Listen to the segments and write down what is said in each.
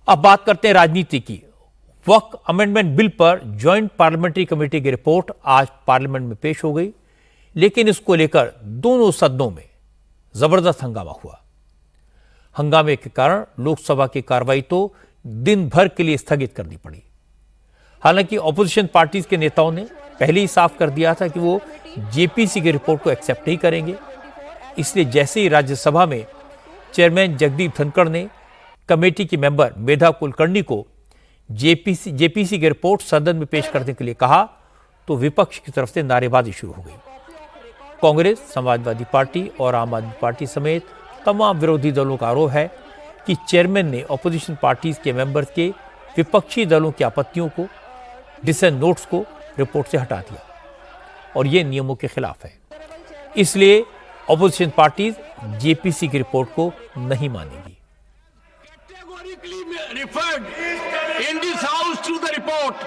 अब बात करते हैं राजनीति की। वक्फ अमेंडमेंट बिल पर ज्वाइंट पार्लियामेंट्री कमेटी की रिपोर्ट आज पार्लियामेंट में पेश हो गई, लेकिन इसको लेकर दोनों सदनों में जबरदस्त हंगामा हुआ। हंगामे के कारण लोकसभा की कार्रवाई तो दिन भर के लिए स्थगित करनी पड़ी। हालांकि ऑपोजिशन पार्टीज के नेताओं ने पहले ही साफ कर दिया था कि वो जेपीसी की रिपोर्ट को एक्सेप्ट नहीं करेंगे। इसलिए जैसे ही राज्यसभा में चेयरमैन जगदीप धनखड़ ने कमेटी की मेंबर मेधा कुलकर्णी को जेपीसी की रिपोर्ट सदन में पेश करने के लिए कहा, तो विपक्ष की तरफ से नारेबाजी शुरू हो गई। कांग्रेस, समाजवादी पार्टी और आम आदमी पार्टी समेत तमाम विरोधी दलों का आरोप है कि चेयरमैन ने ऑपोजिशन पार्टीज के मेंबर्स के विपक्षी दलों की आपत्तियों को, डिसेंट नोट्स को रिपोर्ट से हटा दिया और ये नियमों के खिलाफ है। इसलिए ऑपोजिशन पार्टीज जेपीसी की रिपोर्ट को नहीं मानेगी। In this house to the report.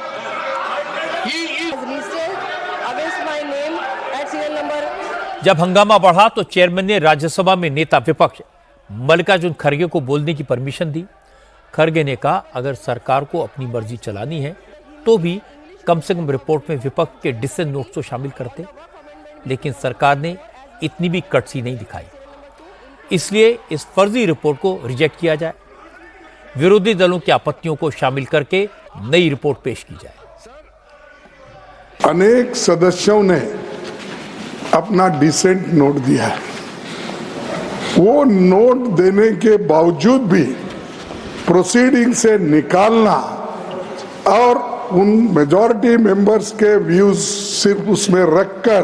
He is listed against my name at serial number. जब हंगामा बढ़ा तो चेयरमैन ने राज्यसभा में नेता विपक्ष मल्लिकार्जुन खड़गे को बोलने की परमिशन दी। खड़गे ने कहा, अगर सरकार को अपनी मर्जी चलानी है तो भी कम से कम रिपोर्ट में विपक्ष के डिसेंट नोट्स तो शामिल करते, लेकिन सरकार ने इतनी भी कटसी नहीं दिखाई। इसलिए इस फर्जी रिपोर्ट को रिजेक्ट किया जाए, विरोधी दलों की आपत्तियों को शामिल करके नई रिपोर्ट पेश की जाए। अनेक सदस्यों ने अपना डिसेंट नोट दिया है। वो नोट देने के बावजूद भी प्रोसीडिंग से निकालना और उन मेजॉरिटी मेंबर्स के व्यूज सिर्फ उसमें रखकर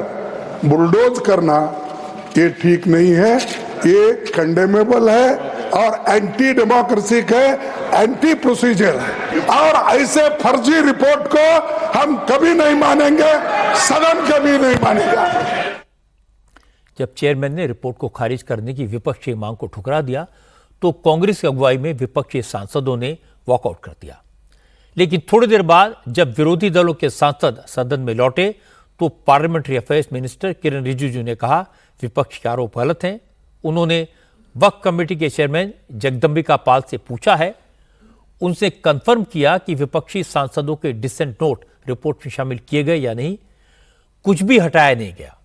बुलडोज करना, ये ठीक नहीं है, ये कंडेमेबल है और एंटी डेमोक्रेसी है, एंटी प्रोसीजर है। और ऐसे फर्जी रिपोर्ट को हम कभी नहीं मानेंगे, सदन कभी नहीं मानेगा। जब चेयरमैन ने रिपोर्ट को खारिज करने की विपक्षी मांग को ठुकरा दिया तो कांग्रेस की अगुवाई में विपक्षी सांसदों ने वॉकआउट कर दिया। लेकिन थोड़ी देर बाद जब विरोधी दलों के सांसद सदन में लौटे तो पार्लियामेंट्री अफेयर्स मिनिस्टर किरण रिजिजू ने कहा, विपक्ष के आरोप गलत हैं। उन्होंने वक्फ कमेटी के चेयरमैन जगदम्बिका पाल से पूछा है, उनसे कंफर्म किया कि विपक्षी सांसदों के डिसेंट नोट रिपोर्ट में शामिल किए गए या नहीं। कुछ भी हटाया नहीं गया।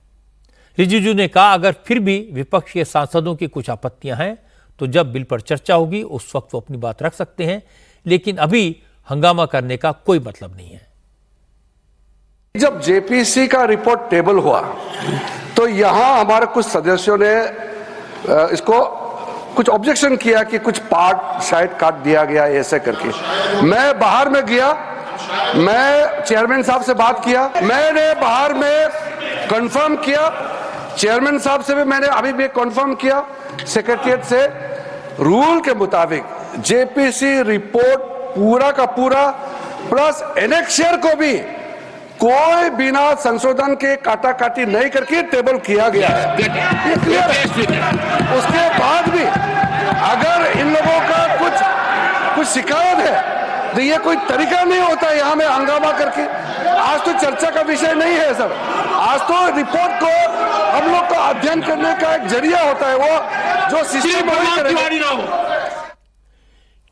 रिजिजू ने कहा, अगर फिर भी विपक्ष के सांसदों की कुछ आपत्तियां हैं तो जब बिल पर चर्चा होगी उस वक्त वो अपनी बात रख सकते हैं, लेकिन अभी हंगामा करने का कोई मतलब नहीं है। जब जेपीसी का रिपोर्ट टेबल हुआ तो यहां हमारे कुछ सदस्यों ने इसको कुछ ऑब्जेक्शन किया कि कुछ पार्ट शायद काट दिया गया ऐसे करके। मैं बाहर में गया, मैं चेयरमैन साहब से बात किया, मैंने बाहर में कंफर्म किया, चेयरमैन साहब से भी मैंने अभी भी कंफर्म किया, सेक्रेटरीट से। रूल के मुताबिक जेपीसी रिपोर्ट पूरा का पूरा प्लस एनेक्शियर को भी कोई बिना संशोधन के काटा काटी नहीं करके टेबल किया गया है, ये क्लियर है। उसके बाद भी अगर इन लोगों का कुछ शिकायत है तो ये कोई तरीका नहीं होता यहाँ में हंगामा करके। आज तो चर्चा का विषय नहीं है सर, आज तो रिपोर्ट को हम लोग को अध्ययन करने का एक जरिया होता है, वो जो सिस्टम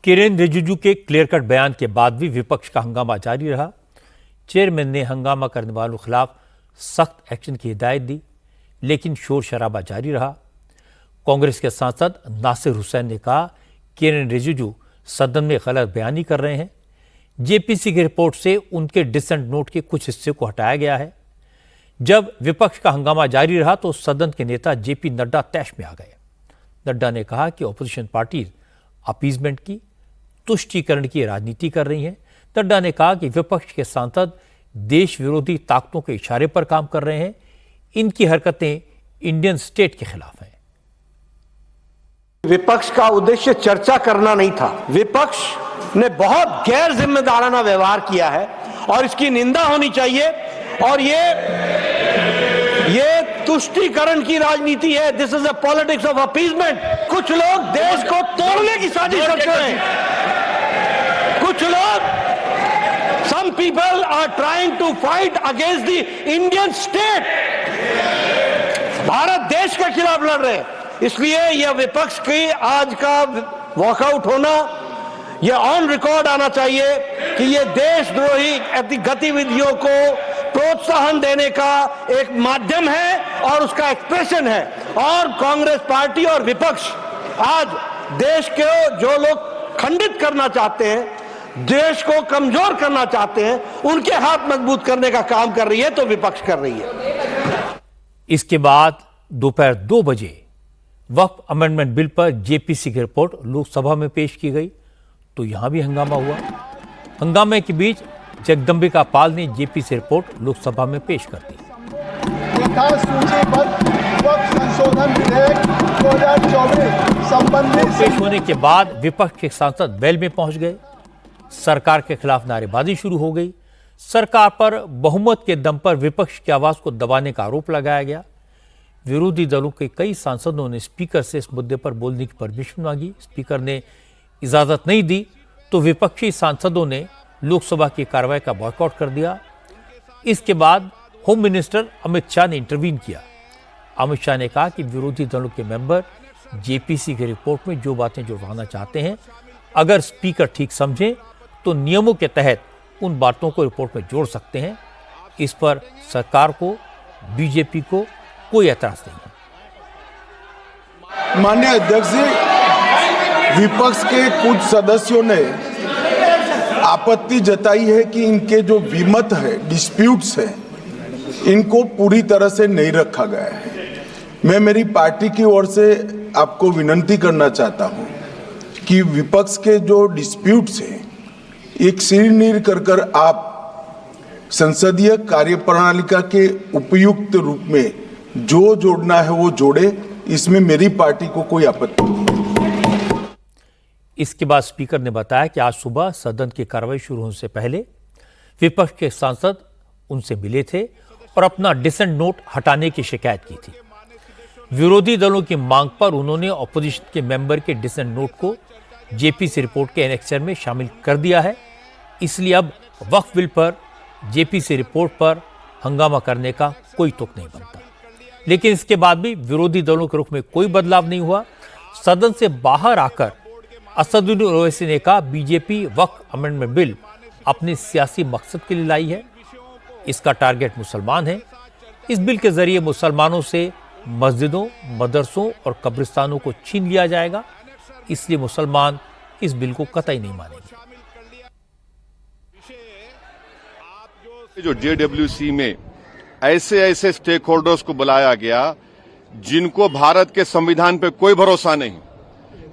किरेन रिजिजू के क्लियर कट बयान के बाद भी विपक्ष का हंगामा जारी रहा। चेयरमैन ने हंगामा करने वालों के खिलाफ सख्त एक्शन की हिदायत दी, लेकिन शोर शराबा जारी रहा। कांग्रेस के सांसद नासिर हुसैन ने कहा, किरेन रिजिजू सदन में गलत बयानी कर रहे हैं। जेपीसी की रिपोर्ट से उनके डिसेंट नोट के कुछ हिस्से को हटाया गया है। जब विपक्ष का हंगामा जारी रहा तो सदन के नेता जेपी नड्डा तैश में आ गए। नड्डा ने कहा कि ऑपोजिशन पार्टीज अपीजमेंट की, तुष्टीकरण की राजनीति कर रही हैं। नड्डा ने कहा कि विपक्ष के सांसद देश विरोधी ताकतों के इशारे पर काम कर रहे हैं, इनकी हरकतें इंडियन स्टेट के खिलाफ हैं। विपक्ष का उद्देश्य चर्चा करना नहीं था। विपक्ष ने बहुत गैर जिम्मेदाराना व्यवहार किया है और इसकी निंदा होनी चाहिए। और ये तुष्टीकरण की राजनीति है। This is a politics of appeasement. कुछ लोग देश को तोड़ने की साजिश करते हैं। कुछ लोग, some people are trying to fight against the Indian state. Bharat देश के खिलाफ लड़ रहे हैं। इसलिए यह विपक्ष की आज का वॉकआउट होना ये ऑन रिकॉर्ड आना चाहिए कि ये देशद्रोही गतिविधियों को प्रोत्साहन देने का एक माध्यम है और उसका एक्सप्रेशन है। और कांग्रेस पार्टी और विपक्ष आज देश के जो लोग खंडित करना चाहते हैं, देश को कमजोर करना चाहते हैं, उनके हाथ मजबूत करने का काम कर रही है, तो विपक्ष कर रही है। इसके बाद दोपहर 2 बजे वक्फ अमेंडमेंट बिल पर जेपीसी की रिपोर्ट लोकसभा में पेश की गई, तो यहां भी हंगामा हुआ। हंगामे के बीच जगदंबिका पाल ने जेपीसी रिपोर्ट लोकसभा में पेश कर दी। संशोधन विधेयक 2024 संबंधित पेश होने के बाद विपक्ष के सांसद वेल में पहुंच गए। सरकार के खिलाफ नारेबाजी शुरू हो गई। सरकार पर बहुमत के दम पर विपक्ष की आवाज को दबाने का आरोप लगाया गया। विरोधी दलों के कई सांसदों ने स्पीकर से इस मुद्दे पर बोलने की परमिशन मांगी। स्पीकर ने इजाजत नहीं दी तो विपक्षी सांसदों ने लोकसभा की कार्रवाई का बॉयकॉट कर दिया। इसके बाद होम मिनिस्टर अमित शाह ने इंटरवीन किया। अमित शाह ने कहा कि विरोधी दलों के मेंबर जेपीसी की रिपोर्ट में जो बातें जुड़वाना चाहते हैं, अगर स्पीकर ठीक समझे तो नियमों के तहत उन बातों को रिपोर्ट में जोड़ सकते हैं। इस पर सरकार को, बीजेपी को कोई एतराज नहीं है। माननीय अध्यक्ष जी, विपक्ष के कुछ सदस्यों ने आपत्ति जताई है कि इनके जो विमत है, डिस्प्यूट्स है, इनको पूरी तरह से नहीं रखा गया है। मैं मेरी पार्टी की ओर से आपको विनती करना चाहता हूं कि विपक्ष के जो डिस्प्यूट्स हैं, एक सिर कर आप संसदीय कार्यप्रणालिका के उपयुक्त रूप में जो जोड़ना है वो जोड़े। इसमें मेरी पार्टी को कोई आपत्ति नहीं। इसके बाद स्पीकर ने बताया कि आज सुबह सदन की कार्रवाई शुरू होने से पहले विपक्ष के सांसद उनसे मिले थे और अपना डिसेंट नोट हटाने की शिकायत की थी। विरोधी दलों की मांग पर उन्होंने ऑपोजिशन के मेंबर के डिसेंट नोट को जेपीसी रिपोर्ट के एनेक्सर में शामिल कर दिया है। इसलिए अब वक्फ बिल पर जेपीसी रिपोर्ट पर हंगामा करने का कोई तुक नहीं बनता। लेकिन इसके बाद भी विरोधी दलों के रुख में कोई बदलाव नहीं हुआ। सदन से बाहर आकर असदुद्दीन ओवैसी ने कहा, बीजेपी वक्फ अमेंडमेंट बिल अपने सियासी मकसद के लिए लाई है। इसका टारगेट मुसलमान है। इस बिल के जरिए मुसलमानों से मस्जिदों, मदरसों और कब्रिस्तानों को छीन लिया जाएगा। इसलिए मुसलमान इस बिल को कतई नहीं मानेंगे। जो जेडब्ल्यूसी में ऐसे स्टेक होल्डर्स को बुलाया गया जिनको भारत के संविधान पे कोई भरोसा नहीं,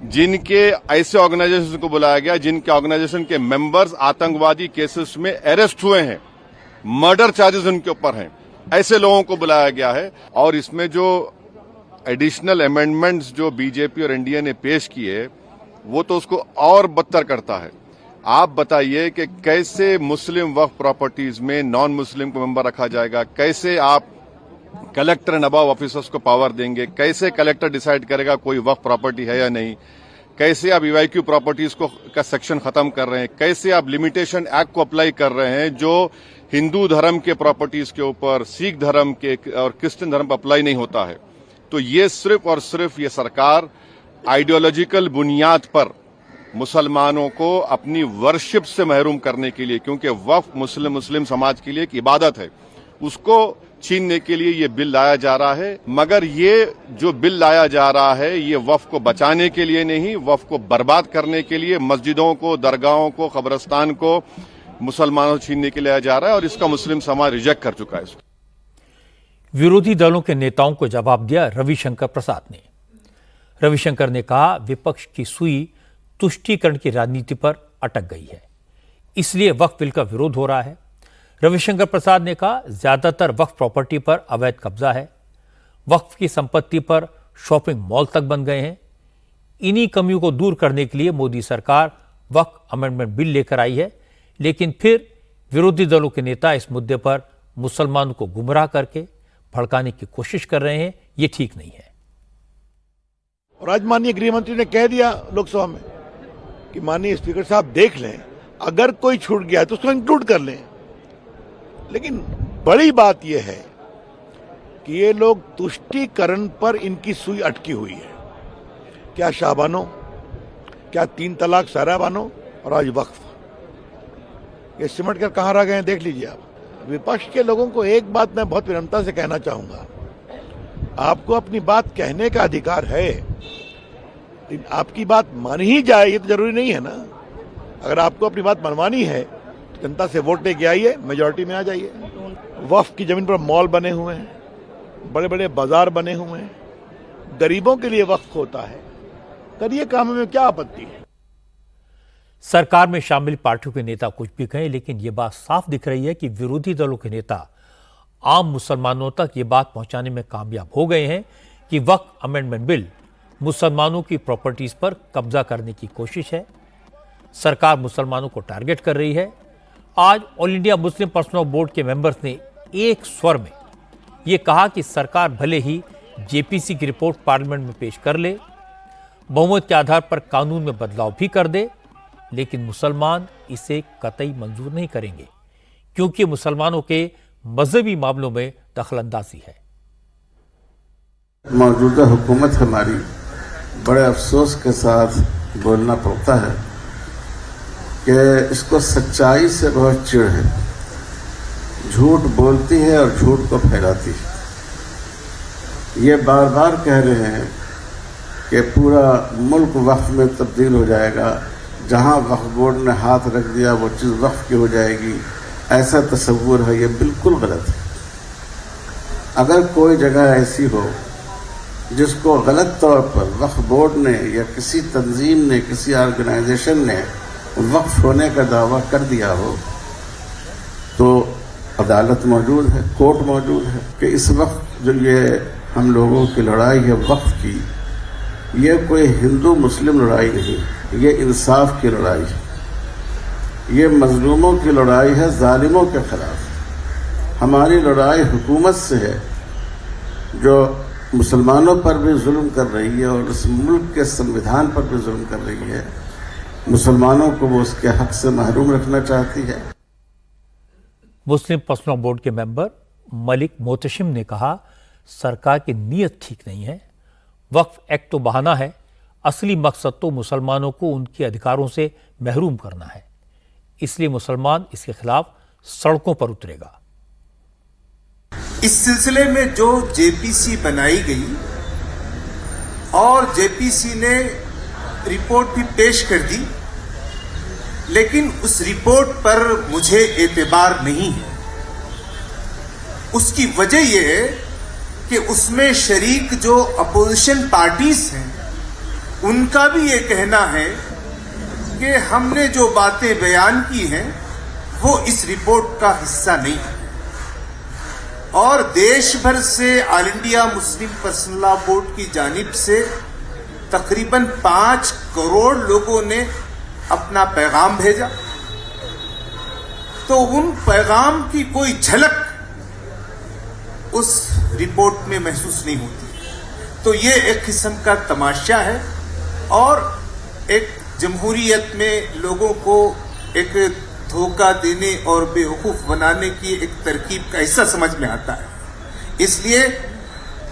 जिनके ऐसे ऑर्गेनाइजेशन को बुलाया गया जिनके ऑर्गेनाइजेशन के मेंबर्स आतंकवादी केसेस में अरेस्ट हुए हैं, मर्डर चार्जेस उनके ऊपर हैं, ऐसे लोगों को बुलाया गया है। और इसमें जो एडिशनल अमेंडमेंट्स जो बीजेपी और एनडीए ने पेश किए वो तो उसको और बदतर करता है। आप बताइए कि कैसे मुस्लिम वक्फ प्रॉपर्टीज में नॉन मुस्लिम को मेंबर रखा जाएगा, कैसे आप कलेक्टर एंड अबव ऑफिसर्स को पावर देंगे, कैसे कलेक्टर डिसाइड करेगा कोई वक्फ प्रॉपर्टी है या नहीं, कैसे आप ईवाईक्यू प्रॉपर्टीज को का सेक्शन खत्म कर रहे हैं, कैसे आप लिमिटेशन एक्ट को अप्लाई कर रहे हैं जो हिंदू धर्म के प्रॉपर्टीज के ऊपर, सिख धर्म के और क्रिश्चियन धर्म पर अप्लाई नहीं होता है। तो ये सिर्फ और सिर्फ ये सरकार आइडियोलॉजिकल बुनियाद पर मुसलमानों को अपनी वर्शिप से महरूम करने के लिए, क्योंकि वक्फ मुस्लिम समाज के लिए एक इबादत है, उसको छीनने के लिए ये बिल लाया जा रहा है। मगर ये जो बिल लाया जा रहा है ये वक्फ को बचाने के लिए नहीं, वक्फ को बर्बाद करने के लिए, मस्जिदों को, दरगाहों को, कब्रिस्तान को मुसलमानों छीनने के लिए लाया जा रहा है और इसका मुस्लिम समाज रिजेक्ट कर चुका है। विरोधी दलों के नेताओं को जवाब दिया रविशंकर प्रसाद ने। रविशंकर ने कहा, विपक्ष की सुई तुष्टीकरण की राजनीति पर अटक गई है, इसलिए वक्फ बिल का विरोध हो रहा है। रविशंकर प्रसाद ने कहा, ज्यादातर वक्फ प्रॉपर्टी पर अवैध कब्जा है, वक्फ की संपत्ति पर शॉपिंग मॉल तक बन गए हैं। इन्हीं कमियों को दूर करने के लिए मोदी सरकार वक्फ अमेंडमेंट बिल लेकर आई है, लेकिन फिर विरोधी दलों के नेता इस मुद्दे पर मुसलमानों को गुमराह करके भड़काने की कोशिश कर रहे हैं। ये ठीक नहीं है। और आज माननीय गृह मंत्री ने कह दिया लोकसभा में कि माननीय स्पीकर साहब देख लें, अगर कोई छूट गया है तो उसको इंक्लूड कर लें। लेकिन बड़ी बात यह है कि ये लोग तुष्टीकरण पर इनकी सुई अटकी हुई है। क्या शाहबानो, क्या 3 तलाक सारा बानो और आज वक्फ, ये सिमट कर कहाँ रह गए हैं देख लीजिए आप। विपक्ष के लोगों को एक बात मैं बहुत विनम्रता से कहना चाहूंगा, आपको अपनी बात कहने का अधिकार है, लेकिन आपकी बात मान ही जाए ये तो जरूरी नहीं है ना। अगर आपको अपनी बात मनवानी है तो जनता से वोट लेके आइए, मेजोरिटी में आ जाइए। वक्फ की जमीन पर मॉल बने हुए हैं, बड़े बड़े बाजार बने हुए हैं, गरीबों के लिए वक्फ होता है, करिए काम में क्या आपत्ति है। सरकार में शामिल पार्टियों के नेता कुछ भी कहें, लेकिन यह बात साफ दिख रही है कि विरोधी दलों के नेता आम मुसलमानों तक ये बात पहुंचाने में कामयाब हो गए हैं कि वक्फ अमेंडमेंट बिल मुसलमानों की प्रॉपर्टीज पर कब्जा करने की कोशिश है। सरकार मुसलमानों को टारगेट कर रही है। आज all India Muslim personal board के मेंबर्स ने एक स्वर में यह कहा कि सरकार भले ही जेपीसी की रिपोर्ट पार्लियामेंट में पेश कर ले, बहुमत के आधार पर कानून में बदलाव भी कर दे, लेकिन मुसलमान इसे कतई मंजूर नहीं करेंगे, क्योंकि मुसलमानों के मजहबी मामलों में दखलंदाजी है। मौजूदा हुकूमत हमारी बड़े अफसोस के साथ बोलना पड़ता है कि इसको सच्चाई से बहुत चिढ़ है, झूठ बोलती है और झूठ को फैलाती है। ये बार बार कह रहे हैं कि पूरा मुल्क वक्फ में तब्दील हो जाएगा, जहां वक्फ बोर्ड ने हाथ रख दिया वो चीज़ वक्फ की हो जाएगी, ऐसा तस्वुर है। ये बिल्कुल गलत है। अगर कोई जगह ऐसी हो जिसको गलत तौर पर वक्फ बोर्ड ने या किसी तंजीम ने, किसी ऑर्गेनाइजेशन ने वक्फ होने का दावा कर दिया हो, तो अदालत मौजूद है, कोर्ट मौजूद है कि इस वक्त जो ये हम लोगों की लड़ाई है वक्फ की, ये कोई हिंदू मुस्लिम लड़ाई नहीं, ये इंसाफ की लड़ाई है, ये मजलूमों की लड़ाई है, जालिमों के खिलाफ। हमारी लड़ाई हुकूमत से है जो मुसलमानों पर भी जुल्म कर रही है और इस मुल्क के संविधान पर भी जुल्म कर रही है। मुसलमानों को वो उसके हक से महरूम रखना चाहती है। मुस्लिम पर्सनल बोर्ड के मेंबर मलिक मोहतशिम ने कहा, सरकार की नीयत ठीक नहीं है, वक्फ एक्ट तो बहाना है, असली मकसद तो मुसलमानों को उनके अधिकारों से महरूम करना है, इसलिए मुसलमान इसके खिलाफ सड़कों पर उतरेगा। इस सिलसिले में जो जेपीसी बनाई गई और जेपीसी ने रिपोर्ट भी पेश कर दी, लेकिन उस रिपोर्ट पर मुझे एतबार नहीं है। उसकी वजह यह है कि उसमें शरीक जो अपोजिशन पार्टीज हैं उनका भी ये कहना है कि हमने जो बातें बयान की हैं वो इस रिपोर्ट का हिस्सा नहीं है। और देश भर से all India Muslim personal law board की जानिब से तकरीबन 5 करोड़ लोगों ने अपना पैगाम भेजा, तो उन पैगाम की कोई झलक उस रिपोर्ट में महसूस नहीं होती। तो ये एक किस्म का तमाशा है और एक जमहूरियत में लोगों को एक धोखा देने और बेवकूफ बनाने की एक तरकीब का हिस्सा समझ में आता है। इसलिए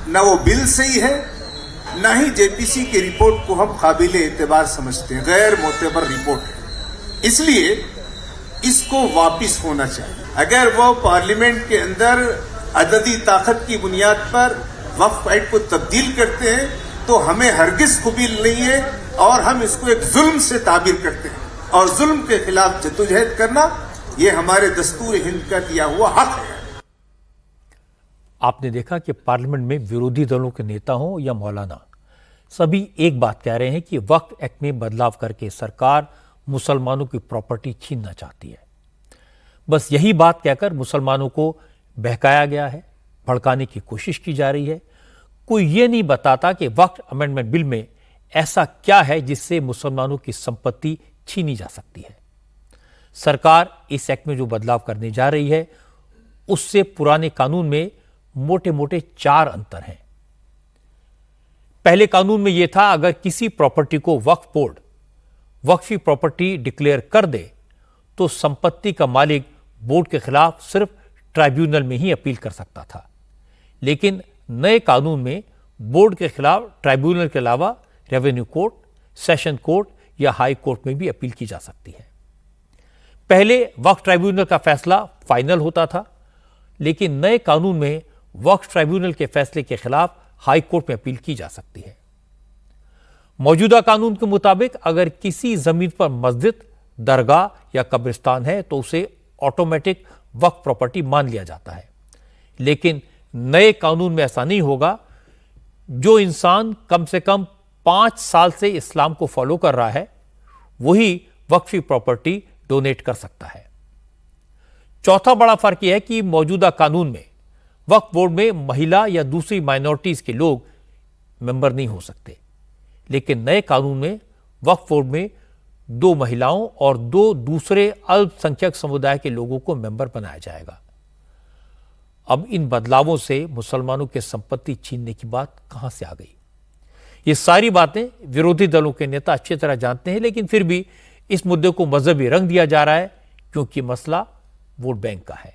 न वो बिल सही है, न ही जेपीसी की रिपोर्ट को हम काबिल एतबार समझते हैं, गैर मोतबर रिपोर्ट है। इसलिए इसको वापिस होना चाहिए। अगर वो पार्लियामेंट के अंदर अददी ताकत की बुनियाद पर वक्फ एक्ट को तब्दील करते हैं तो हमें हरगिज कबूल नहीं है और हम इसको एक जुल्म से ताबीर करते हैं, और जुल्म के खिलाफ जद्दोजहद करना यह हमारे दस्तूर हिंद का दिया हुआ हक है। आपने देखा कि पार्लियामेंट में विरोधी दलों के नेता हों या मौलाना, सभी एक बात कह रहे हैं कि वक्फ एक्ट में बदलाव करके सरकार मुसलमानों की प्रॉपर्टी छीनना चाहती है। बस यही बात कहकर मुसलमानों को बहकाया गया है, भड़काने की कोशिश की जा रही है। कोई ये नहीं बताता कि वक्फ अमेंडमेंट बिल में ऐसा क्या है जिससे मुसलमानों की संपत्ति छीनी जा सकती है। सरकार इस एक्ट में जो बदलाव करने जा रही है उससे पुराने कानून में मोटे मोटे 4 अंतर हैं। पहले कानून में यह था, अगर किसी प्रॉपर्टी को वक्फ बोर्ड वक्फी प्रॉपर्टी डिक्लेयर कर दे तो संपत्ति का मालिक बोर्ड के खिलाफ सिर्फ ट्राइब्यूनल में ही अपील कर सकता था। लेकिन नए कानून में बोर्ड के खिलाफ ट्राइब्यूनल के अलावा रेवेन्यू कोर्ट, सेशन कोर्ट या हाई कोर्ट में भी अपील की जा सकती है। पहले वक्फ ट्राइब्यूनल का फैसला फाइनल होता था, लेकिन नए कानून में वक्फ ट्राइब्यूनल के फैसले के खिलाफ हाई कोर्ट में अपील की जा सकती है। मौजूदा कानून के मुताबिक अगर किसी जमीन पर मस्जिद, दरगाह या कब्रिस्तान है तो उसे ऑटोमेटिक वक्फ प्रॉपर्टी मान लिया जाता है। लेकिन नए कानून में ऐसा नहीं होगा। जो इंसान कम से कम 5 साल से इस्लाम को फॉलो कर रहा है वही वक्फी प्रॉपर्टी डोनेट कर सकता है। चौथा बड़ा फर्क यह है कि मौजूदा कानून में वक्फ बोर्ड में महिला या दूसरी माइनॉरिटीज के लोग मेंबर नहीं हो सकते, लेकिन नए कानून में वक्फ बोर्ड में 2 महिलाओं और 2 दूसरे अल्पसंख्यक समुदाय के लोगों को मेंबर बनाया जाएगा। अब इन बदलावों से मुसलमानों की संपत्ति छीनने की बात कहां से आ गई? ये सारी बातें विरोधी दलों के नेता अच्छी तरह जानते हैं, लेकिन फिर भी इस मुद्दे को मजहबी रंग दिया जा रहा है क्योंकि मसला वोट बैंक का है।